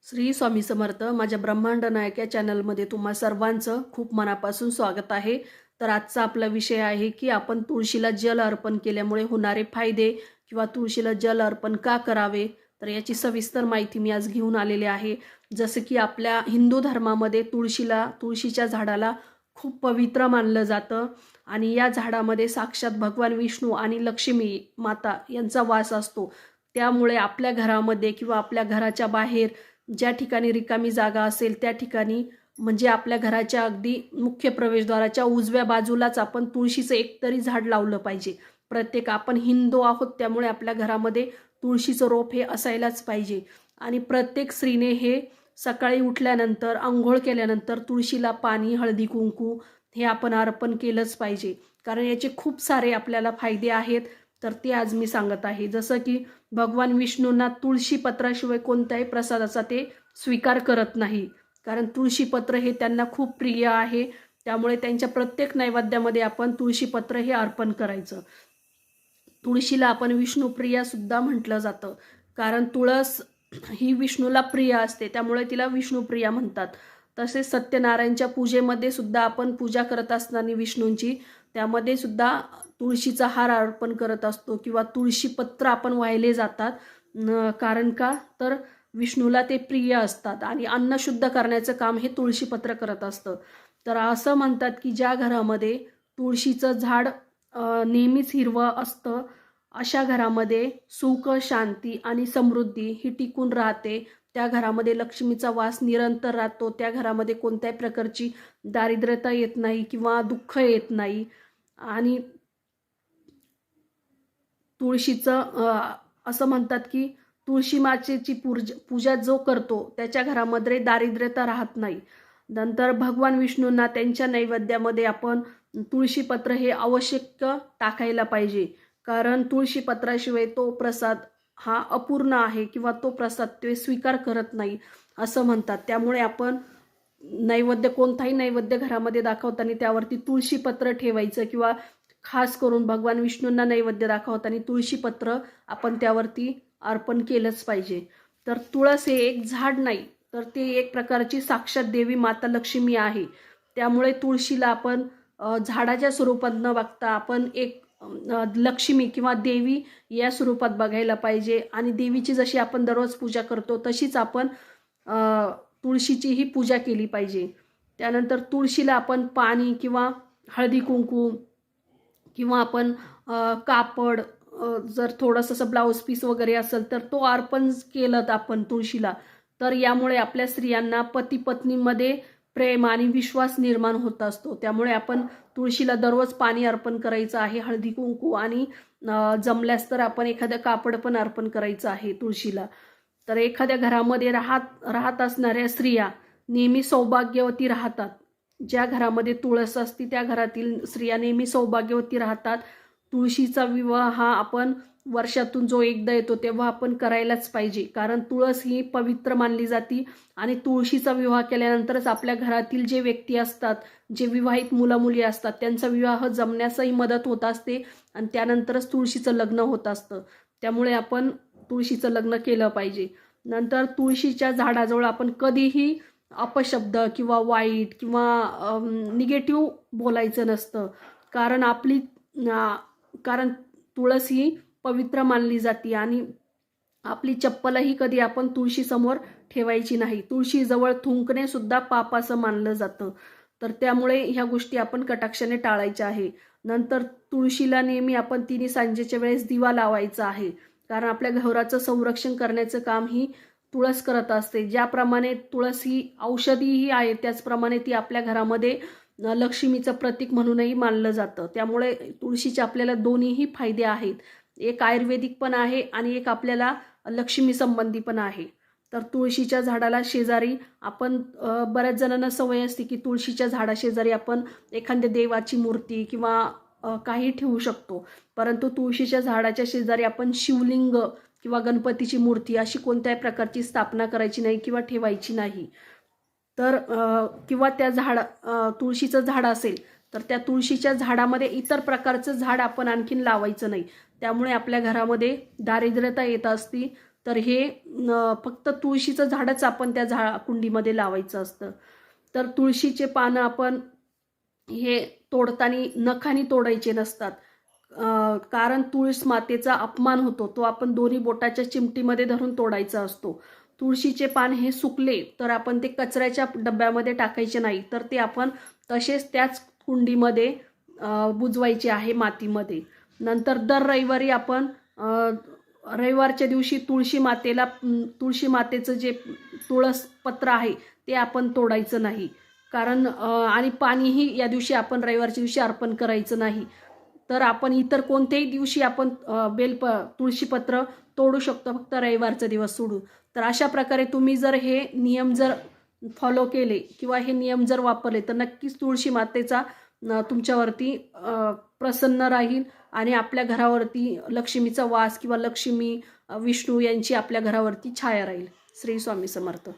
श्री स्वामी समर्थ. माझ्या ब्रह्मांड नायक या चॅनलमध्ये तुम्हा सर्वांचं खूप मनापासून स्वागत आहे. तर आजचा आपला विषय आहे की आपण तुळशीला जल अर्पण केल्यामुळे होणारे फायदे किंवा तुळशीला जल अर्पण का करावे, तर याची सविस्तर माहिती मी आज घेऊन आलेली आहे. जसं की आपल्या हिंदू धर्मामध्ये तुळशीच्या झाडाला खूप पवित्र मानलं जातं आणि या झाडामध्ये साक्षात भगवान विष्णू आणि लक्ष्मी माता यांचा वास असतो. त्यामुळे आपल्या घरामध्ये किंवा आपल्या घराच्या बाहेर ज्या ठिकाणी रिकामी जागा असेल त्या ठिकाणी, म्हणजे आपल्या घराच्या अगदी मुख्य प्रवेशद्वाराच्या उजव्या बाजूलाच आपण तुळशीचं एकतरी झाड लावलं पाहिजे. आपण हिंदू आहोत त्यामुळे आपल्या घरामध्ये तुळशीचं रोप हे असायलाच पाहिजे. आणि प्रत्येक स्त्रीने हे सकाळी उठल्यानंतर अंघोळ केल्यानंतर तुळशीला पाणी, हळदी कुंकू हे आपण अर्पण केलंच पाहिजे. कारण याचे खूप सारे आपल्याला फायदे आहेत. तर ते आज मी सांगत आहे. जसं की भगवान विष्णूंना तुळशी पत्राशिवाय कोणत्याही प्रसादाचा ते स्वीकार करत नाही, कारण तुळशी पत्र हे त्यांना खूप प्रिय आहे. त्यामुळे त्यांच्या प्रत्येक नैवेद्यामध्ये आपण तुळशी पत्र हे अर्पण करायचं. तुळशीला आपण विष्णुप्रिया सुद्धा म्हटलं जातं, कारण तुळस ही विष्णूला प्रिय असते, त्यामुळे तिला विष्णुप्रिया म्हणतात. तसेच सत्यनारायणच्या पूजेमध्ये सुद्धा आपण पूजा करत असताना विष्णूंची, त्यामध्ये सुद्धा तुळशीचा हार अर्पण करत असतो किंवा तुळशी पत्र आपण वाहिले जातात. कारण का, तर विष्णूला ते प्रिय असतात आणि अन्न शुद्ध करण्याचं काम हे तुळशी पत्र करत असतं. तर असं म्हणतात की ज्या घरामध्ये तुळशीचं झाड नेहमीच हिरवं असतं, अशा घरामध्ये सुख, शांती आणि समृद्धी ही टिकून राहते. त्या घरामध्ये लक्ष्मीचा वास निरंतर राहतो. त्या घरामध्ये कोणत्याही प्रकारची दारिद्र्यता येत नाही किंवा दुःख येत नाही. आणि तुळशीचं असं म्हणतात की तुळशी मातेची पूजा जो करतो त्याच्या घरामध्ये दारिद्र्यता राहत नाही. नंतर भगवान विष्णूंना त्यांच्या नैवेद्यामध्ये आपण तुळशीपत्र हे आवश्यक टाकायला पाहिजे, कारण तुळशीपत्राशिवाय तो प्रसाद हा अपूर्ण आहे किंवा तो प्रसाद ते स्वीकार करत नाही असं म्हणतात. त्यामुळे आपण कोणताही नैवेद्य घरामध्ये दाखवताना त्यावरती तुळशीपत्र ठेवायचं किंवा खास करून भगवान विष्णूंना नैवेद्य दाखवताना तुळशीपत्र आपण त्यावरती अर्पण केलंच पाहिजे. तर तुळस हे एक झाड नाही, तर ते एक प्रकारची साक्षात देवी माता लक्ष्मी आहे. त्यामुळे तुळशीला आपण झाडाच्या स्वरूपात न बघता आपण एक लक्ष्मी किंवा देवी या स्वरूपात बघायला पाहिजे. आणि देवीची जशी आपण दररोज पूजा करतो तशीच आपण तुळशीचीही पूजा केली पाहिजे. त्यानंतर तुळशीला आपण पाणी किंवा हळदी कुंकू किंवा आपण कापड, जर थोडंसं असं ब्लाऊज पीस वगैरे असेल तर तो अर्पण केलं आपण तुळशीला, तर यामुळे आपल्या स्त्रियांना पती पत्नीमध्ये प्रेम आणि विश्वास निर्माण होत असतो. त्यामुळे आपण तुळशीला दररोज पाणी अर्पण करायचं आहे, हळदी कुंकू, आणि जमल्यास तर आपण एखादं कापड पण अर्पण करायचं आहे तुळशीला. तर एखाद्या घरामध्ये राहत असणाऱ्या स्त्रिया नेहमी सौभाग्यवती राहतात. ज्या घरामध्ये तुळस असते त्या घरातील स्त्रिया नेहमी सौभाग्यवती राहतात. तुळशीचा विवाह हा आपण वर्षातून जो एकदा येतो तेव्हा आपण करायलाच पाहिजे, कारण तुळस ही पवित्र मानली जाते. आणि तुळशीचा विवाह केल्यानंतरच आपल्या घरातील जे व्यक्ती असतात, जे विवाहित मुलं-मुली असतात, त्यांचा विवाह जमण्यासही मदत होत असते आणि त्यानंतरच तुळशीचं लग्न होत असतं. त्यामुळे आपण तुळशीचं लग्न केलं पाहिजे. नंतर तुळशीच्या झाडाजवळ आपण कधीही अपशब्द किंवा वाईट किंवा निगेटिव्ह बोलायचं नसतं, कारण कारण तुळस ही पवित्र मानली जाते. आणि आपली चप्पलही कधी आपण तुळशीसमोर ठेवायची नाही. तुळशीजवळ थुंकणे सुद्धा पाप असं मानलं जातं. तर त्यामुळे ह्या गोष्टी आपण कटाक्षाने टाळायच्या आहे. नंतर तुळशीला नेहमी आपण तिन्ही सांजेच्या वेळेस दिवा लावायचा आहे, कारण आपल्या घराचं संरक्षण करण्याचं काम ही तुळस करत असते. ज्याप्रमाणे तुळस ही औषधीही आहे, त्याचप्रमाणे ती आपल्या घरामध्ये लक्ष्मीचं प्रतीक म्हणूनही मानलं जातं. त्यामुळे तुळशीचे आपल्याला दोन्हीही फायदे आहेत. एक आयुर्वेदिक पण आहे आणि एक आपल्याला लक्ष्मी संबंधी पण आहे. तर तुळशीच्या झाडाला शेजारी आपण बऱ्याच जणांना सवय असते की तुळशीच्या झाडाशेजारी आपण एखाद्या देवाची मूर्ती किंवा काही ठेवू शकतो, परंतु तुळशीच्या झाडाच्या शेजारी आपण शिवलिंग किंवा गणपतीची मूर्ती अशी कोणत्याही प्रकारची स्थापना करायची नाही किंवा ठेवायची नाही. तर किंवा तुळशीचं झाड असेल तर त्या तुळशीच्या झाडामध्ये इतर प्रकारचं झाड आपण आणखीन लावायचं नाही. त्यामुळे आपल्या घरामध्ये दारिद्र्यता येत असती. तर हे फक्त तुळशीचं झाडच आपण त्या कुंडीमध्ये लावायचं असतं. तर तुळशीचे पानं आपण हे तोडताना नखानी तोडायचे नसतात. कारण तुळस मातेचा अपमान होतो, तो आपण दोन्ही बोटाच्या चिमटीमध्ये धरून तोडायचा असतो. तुळशीचे पान हे सुकले तर आपण ते कचऱ्याच्या डब्यामध्ये टाकायचे नाही, तर ते आपण तसेच त्याच कुंडीमध्ये बुजवायचे आहे मातीमध्ये. नंतर दर रविवारी आपण रविवारच्या दिवशी तुळशी मातेचं जे तुळस पत्र आहे ते आपण तोडायचं नाही. कारण आणि पाणीही या दिवशी आपण रविवारच्या दिवशी अर्पण करायचं नाही. तर आपण इतर कोणत्याही दिवशी आपण तुळशीपत्र तोडू शकतो, फक्त रविवारचा दिवस सोडून. तर अशा प्रकारे तुम्ही जर हे नियम जर फॉलो केले किंवा हे नियम जर वापरले तर नक्कीच तुळशी मातेचा तुमच्यावरती प्रसन्न राहील आणि आपल्या घरावरती लक्ष्मीचा वास किंवा लक्ष्मी विष्णू यांची आपल्या घरावरती छाया राहील. श्री स्वामी समर्थ.